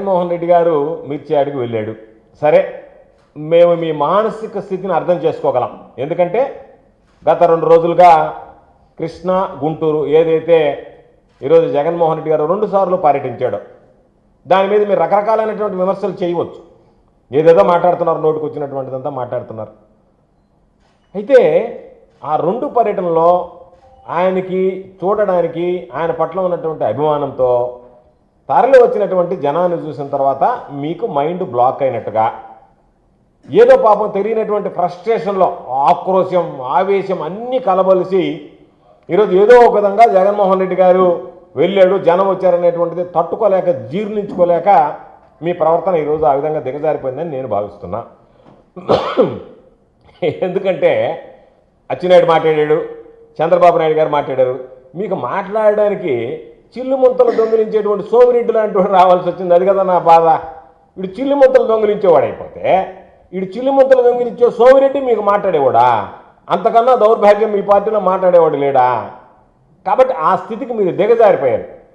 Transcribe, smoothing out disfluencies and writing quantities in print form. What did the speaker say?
జగన్మోహన్ రెడ్డి గారు మిర్చి యాడికి వెళ్ళాడు. సరే, మేము మీ మానసిక స్థితిని అర్థం చేసుకోగలం. ఎందుకంటే గత 2 రోజులుగా కృష్ణా గుంటూరు ఏదైతే ఈరోజు జగన్మోహన్ రెడ్డి గారు 2 సార్లు పర్యటించాడో దాని మీద మీరు రకరకాలైనటువంటి విమర్శలు చేయవచ్చు. ఏదేదో మాట్లాడుతున్నారు, నోటికి వచ్చినటువంటిదంతా మాట్లాడుతున్నారు. అయితే ఆ 2 పర్యటనలో ఆయనకి చూడడానికి ఆయన పట్ల ఉన్నటువంటి అభిమానంతో తరలి వచ్చినటువంటి జనాన్ని చూసిన తర్వాత మీకు మైండ్ బ్లాక్ అయినట్టుగా, ఏదో పాపం తెలియనటువంటి ఫ్రస్ట్రేషన్లో ఆక్రోశం, ఆవేశం అన్నీ కలబలిసి ఈరోజు ఏదో ఒక విధంగా జగన్మోహన్ రెడ్డి గారు వెళ్ళాడు, జనం వచ్చారనేటువంటిది తట్టుకోలేక, జీర్ణించుకోలేక మీ ప్రవర్తన ఈరోజు ఆ విధంగా దిగజారిపోయిందని నేను భావిస్తున్నా. ఎందుకంటే అచ్చెన్నాయుడు మాట్లాడాడు, చంద్రబాబు నాయుడు గారు మాట్లాడారు. మీకు మాట్లాడడానికి చిల్లు ముంతలు దొంగిలించేటువంటి సోమిరెడ్డి లాంటి రావాల్సి వచ్చింది. అది కదా నా బాధ. వీడు చిల్లు ముంతలు దొంగిలించేవాడు అయిపోతే వీడు చిల్లు ముంతలు దొంగిలించే సోమిరెడ్డి మీకు మాట్లాడేవాడా? అంతకన్నా దౌర్భాగ్యం మీ పార్టీలో మాట్లాడేవాడు లేడా? కాబట్టి ఆ స్థితికి మీరు దిగజారిపోయారు.